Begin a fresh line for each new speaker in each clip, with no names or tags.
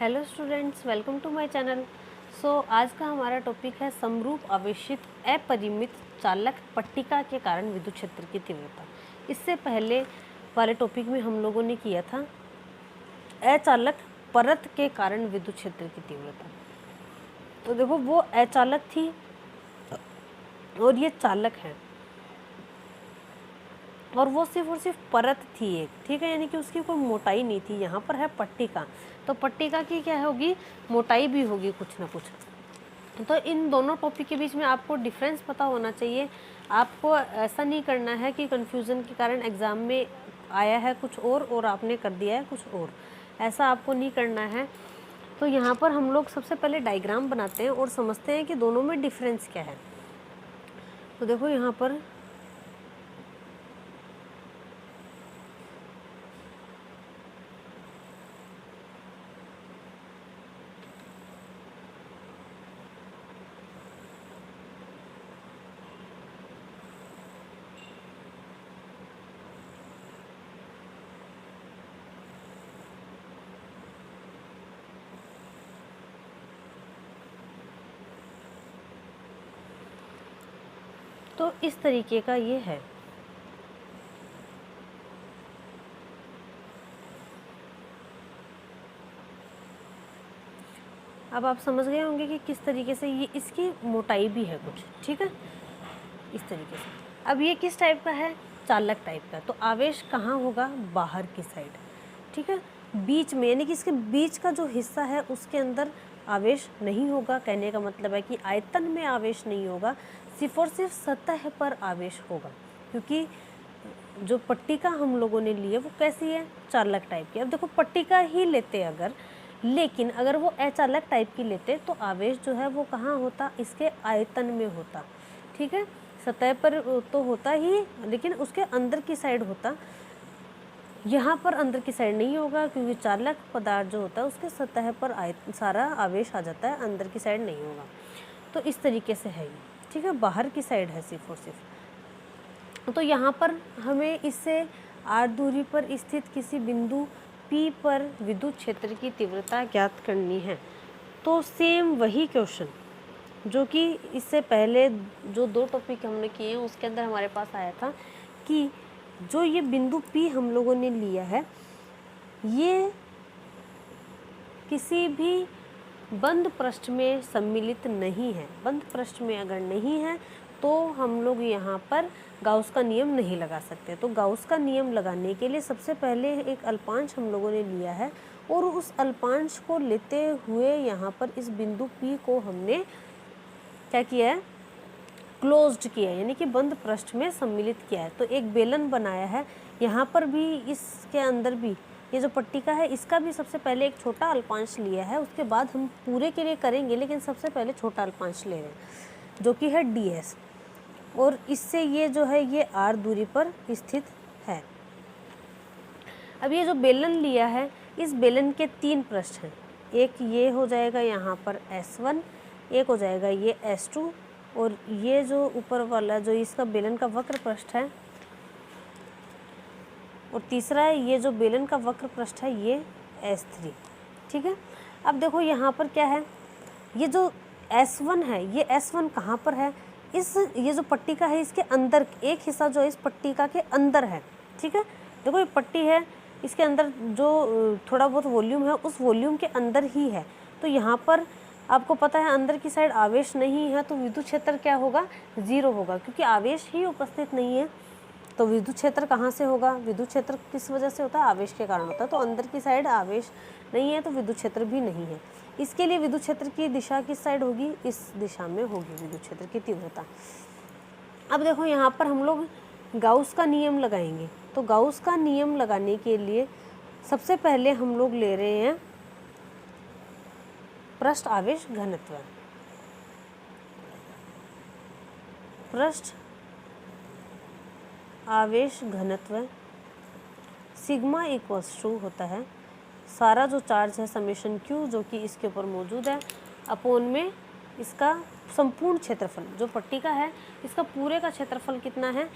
Hello students, welcome to my channel. आज का हमारा टॉपिक है समरूप आवेशित अपरिमित चालक पट्टिका के कारण विद्युत क्षेत्र की तीव्रता। इससे पहले वाले टॉपिक में हम लोगों ने किया था अचालक परत के कारण विद्युत क्षेत्र की तीव्रता। तो देखो, वो अचालक थी और ये चालक है, और वो सिर्फ परत थी एक, ठीक है, यानी कि उसकी कोई मोटाई नहीं थी। यहाँ पर है पट्टिका, तो पट्टिका की क्या होगी, मोटाई भी होगी कुछ ना कुछ। तो इन दोनों टॉपिक के बीच में आपको डिफरेंस पता होना चाहिए। आपको ऐसा नहीं करना है कि कंफ्यूजन के कारण एग्ज़ाम में आया है कुछ और आपने कर दिया है कुछ और, ऐसा आपको नहीं करना है। तो यहाँ पर हम लोग सबसे पहले डायग्राम बनाते हैं और समझते हैं कि दोनों में डिफरेंस क्या है। तो देखो यहाँ पर तो इस तरीके का ये है। अब आप समझ गए होंगे कि किस तरीके से ये, इसकी मोटाई भी है कुछ, ठीक है, इस तरीके से। अब ये किस टाइप का है, चालक टाइप का। तो आवेश कहाँ होगा, बाहर की साइड, ठीक है, बीच में, यानी कि इसके बीच का जो हिस्सा है उसके अंदर आवेश नहीं होगा। कहने का मतलब है कि आयतन में आवेश नहीं होगा, सिर्फ और सिर्फ सतह पर आवेश होगा। क्योंकि जो पट्टिका हम लोगों ने ली है वो कैसी है, चालक टाइप की। अब देखो, पट्टिका ही लेते अगर, लेकिन अगर वो अचालक टाइप की लेते तो आवेश जो है वो कहाँ होता, इसके आयतन में होता, ठीक है, सतह पर तो होता ही, लेकिन उसके अंदर की साइड होता। यहाँ पर अंदर की साइड नहीं होगा, क्योंकि चालक पदार्थ जो होता है उसके सतह पर सारा आवेश आ जाता है, अंदर की साइड नहीं होगा। तो इस तरीके से है ये, ठीक है, बाहर की साइड है सिर्फ और सिर्फ। तो यहाँ पर हमें इससे r दूरी पर स्थित किसी बिंदु P पर विद्युत क्षेत्र की तीव्रता ज्ञात करनी है। तो सेम वही क्वेश्चन जो कि इससे पहले जो दो टॉपिक हमने किए हैं उसके अंदर हमारे पास आया था कि जो ये बिंदु P हम लोगों ने लिया है, ये किसी भी बंद पृष्ठ में सम्मिलित नहीं है। बंद पृष्ठ में अगर नहीं है तो हम लोग यहाँ पर गाउस का नियम नहीं लगा सकते। तो गाउस का नियम लगाने के लिए सबसे पहले एक अल्पांश हम लोगों ने लिया है, और उस अल्पांश को लेते हुए यहाँ पर इस बिंदु P को हमने क्या किया है, क्लोज्ड किया है, यानी कि बंद पृष्ठ में सम्मिलित किया है। तो एक बेलन बनाया है, यहाँ पर भी, इसके अंदर भी ये जो पट्टिका है इसका भी सबसे पहले एक छोटा अल्पांश लिया है, उसके बाद हम पूरे के लिए करेंगे, लेकिन सबसे पहले छोटा अल्पांश ले रहे हैं जो कि है ds, और इससे ये जो है ये r दूरी पर स्थित है। अब ये जो बेलन लिया है, इस बेलन के 3 पृष्ठ हैं। एक ये हो जाएगा यहाँ पर S1, एक हो जाएगा ये S2, और ये जो ऊपर वाला जो इसका बेलन का वक्र पृष्ठ है, और तीसरा है ये जो बेलन का वक्र पृष्ठ है ये S3, ठीक है। अब देखो यहाँ पर क्या है, ये जो S1 है, ये S1 कहाँ पर है, ये जो पट्टिका है इसके अंदर एक हिस्सा जो है इस पट्टिका के अंदर है, ठीक है। देखो ये पट्टी है, इसके अंदर जो थोड़ा बहुत वॉल्यूम है उस वॉल्यूम के अंदर ही है। तो यहाँ पर आपको पता है अंदर की साइड आवेश नहीं है, तो विद्युत क्षेत्र क्या होगा, 0 होगा, क्योंकि आवेश ही उपस्थित नहीं है। तो विद्युत क्षेत्र कहाँ से होगा, विद्युत क्षेत्र किस वजह से होता है, आवेश के कारण होता है। तो अंदर की साइड आवेश नहीं है तो विद्युत क्षेत्र भी नहीं है। इसके लिए विद्युत क्षेत्र की दिशा किस साइड होगी, इस दिशा में होगी विद्युत क्षेत्र की तीव्रता। अब देखो यहाँ पर हम लोग गाउस का नियम लगाएंगे। तो गाउस का नियम लगाने के लिए सबसे पहले हम लोग ले रहे हैं पृष्ठ आवेश घनत्व। पृष्ठ आवेश घनत्व सिग्मा इक्वल्स टू होता है सारा जो चार्ज है समेशन Q जो कि इसके ऊपर मौजूद है, अपोन में इसका संपूर्ण क्षेत्रफल। जो पट्टिका है इसका पूरे का क्षेत्रफल कितना है,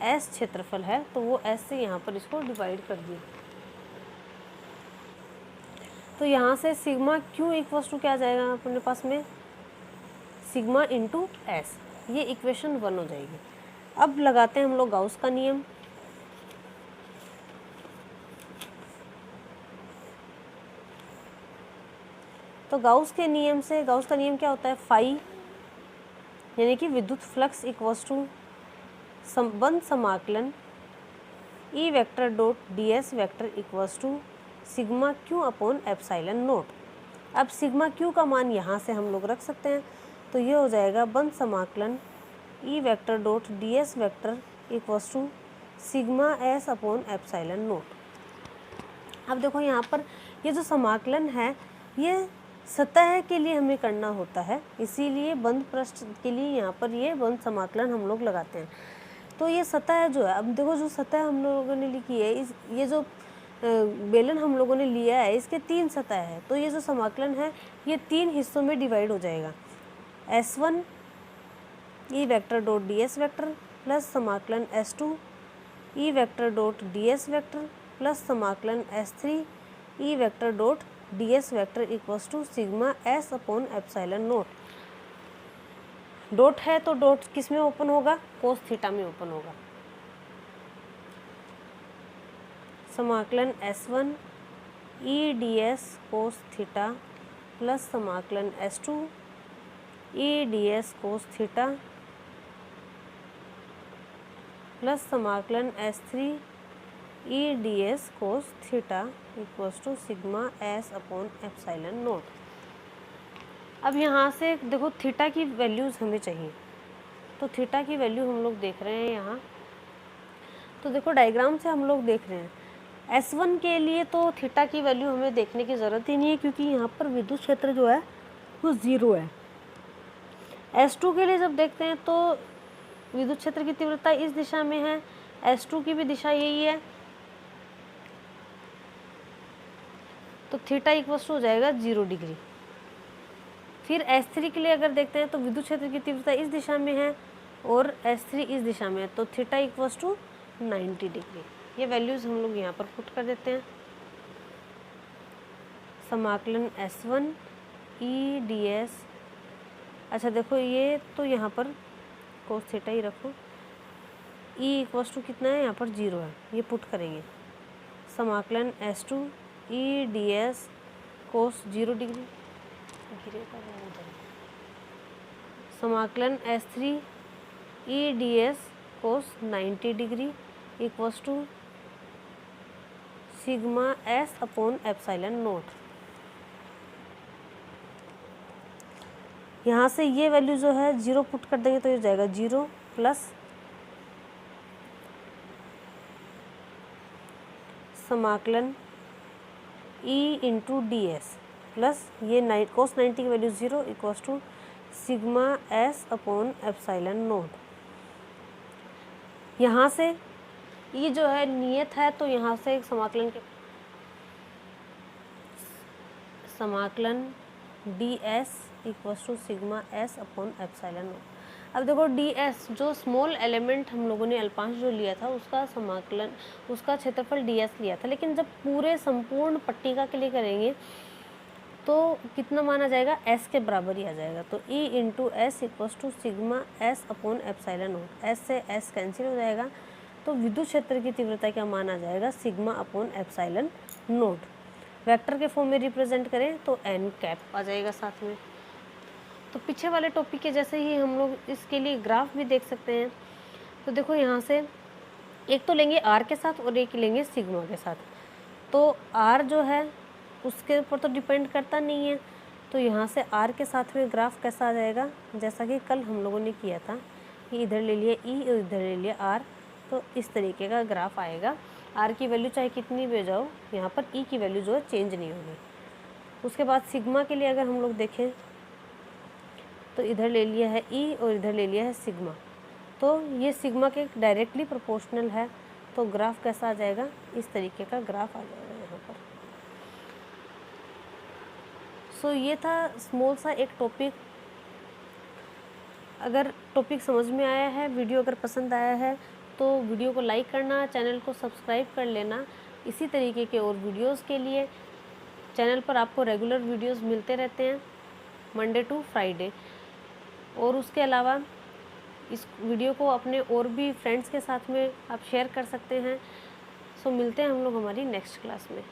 S क्षेत्रफल है, तो वो S से यहाँ पर इसको डिवाइड कर दिया। तो यहाँ से सिग्मा क्यू इक्वल्स टू क्या आ जाएगा अपने पास में, सिग्मा इंटू एस, ये इक्वेशन 1 हो जाएगी। अब लगाते हैं हम लोग गाउस का नियम। तो गाउस के नियम से, गाउस का नियम क्या होता है, फाई यानी कि विद्युत फ्लक्स इक्वल्स टू बंद समाकलन E vector dot D S vector equals to sigma Q upon epsilon naught. अब सिग्मा क्यू का मान यहाँ से हम लोग रख सकते हैं, तो ये हो जाएगा बंद समाकलन E vector dot D S vector equals to sigma S upon epsilon naught. अब देखो यहाँ पर ये जो समाकलन है ये सतह के लिए हमें करना होता है, इसीलिए बंद पृष्ठ के लिए यहाँ पर ये बंद समाकलन हम लोग लगाते हैं। तो ये सतह जो है, अब देखो जो सतह हम लोगों ने लिखी है, इस ये जो बेलन हम लोगों ने लिया है इसके 3 सतह है, तो ये जो समाकलन है ये 3 हिस्सों में डिवाइड हो जाएगा। S1 E vector dot D S vector plus समाकलन S2 E vector dot D S vector plus समाकलन S3 E vector dot D S vector equals to sigma S upon epsilon naught. Dot है तो dot किस में open होगा, cos theta में open होगा। समाकलन S1 E D S cos theta plus समाकलन S2 E D S cos theta plus समाकलन S3 E D S cos theta equals to sigma S upon epsilon naught. अब यहाँ से देखो थीटा की वैल्यूज़ हमें चाहिए, तो थीटा की वैल्यू हम लोग देख रहे हैं यहाँ। तो देखो डायग्राम से हम लोग देख रहे हैं S1 के लिए तो थीटा की वैल्यू हमें देखने की ज़रूरत ही नहीं है, क्योंकि यहाँ पर विद्युत क्षेत्र जो है वो 0 है। S2 के लिए जब देखते हैं तो विद्युत क्षेत्र की तीव्रता इस दिशा में है, S2 की भी दिशा यही है, तो थीटा इक्वल्स टू हो जाएगा 0 डिग्री। फिर S3 के लिए अगर देखते हैं तो विद्युत क्षेत्र की तीव्रता इस दिशा में है और S3 इस दिशा में है, तो थीटा इक्वल्स टू 90 डिग्री। ये वैल्यूज़ हम लोग यहाँ पर पुट कर देते हैं। समाकलन S1 ई डी एस, अच्छा देखो ये तो यहाँ पर कोस थीटा ही रखो, ई इक्वल्स टू कितना है, यहाँ पर 0 है, ये पुट करेंगे। समाकलन S2 E D S cos 0 degree, समाकलन S3 E D S cos 90 degree equals to sigma S upon epsilon naught. यहाँ से ये वैल्यू जो है 0 पुट कर देंगे तो ये जाएगा 0 प्लस समाकलन E into D S plus ये कोस 90 की value 0 equals to sigma S upon epsilon naught. यहाँ से ये जो है नियत है, तो यहाँ से एक समाकलन D S equals to sigma S upon epsilon naught. अब देखो डी एस जो स्मॉल एलिमेंट हम लोगों ने अल्पांश जो लिया था उसका समाकलन, उसका क्षेत्रफल डी एस लिया था, लेकिन जब पूरे संपूर्ण पट्टिका के लिए करेंगे तो कितना माना जाएगा, एस के बराबर ही आ जाएगा। तो E into S equals to sigma S upon epsilon naught. S से एस कैंसिल हो जाएगा, तो विद्युत क्षेत्र की तीव्रता क्या माना जाएगा, sigma upon epsilon note. Vector के फॉर्म में रिप्रेजेंट करें तो एन कैप आ जाएगा साथ में। तो पीछे वाले टॉपिक के जैसे ही हम लोग इसके लिए ग्राफ भी देख सकते हैं। तो देखो यहाँ से एक तो लेंगे आर के साथ और एक लेंगे सिग्मा के साथ। तो आर जो है उसके ऊपर तो डिपेंड करता नहीं है, तो यहाँ से आर के साथ में ग्राफ कैसा आ जाएगा, जैसा कि कल हम लोगों ने किया था कि इधर ले लिया ई और इधर ले लिया आर, तो इस तरीके का ग्राफ आएगा। आर की वैल्यू चाहे कितनी भी हो जाओ, यहाँ पर ई की वैल्यू जो है चेंज नहीं होगी। उसके बाद सिग्मा के लिए अगर हम लोग देखें तो इधर ले लिया है ई और इधर ले लिया है सिग्मा, तो ये सिग्मा के डायरेक्टली प्रोपोर्शनल है, तो ग्राफ कैसा आ जाएगा, इस तरीके का ग्राफ आ जाएगा यहाँ पर। सो ये था स्मॉल सा एक टॉपिक। अगर टॉपिक समझ में आया है, वीडियो अगर पसंद आया है तो वीडियो को लाइक करना, चैनल को सब्सक्राइब कर लेना। इसी तरीके के और वीडियोस के लिए चैनल पर आपको रेगुलर वीडियोस मिलते रहते हैं मंडे टू फ्राइडे। और उसके अलावा इस वीडियो को अपने और भी फ्रेंड्स के साथ में आप शेयर कर सकते हैं। सो मिलते हैं हम लोग हमारी नेक्स्ट क्लास में।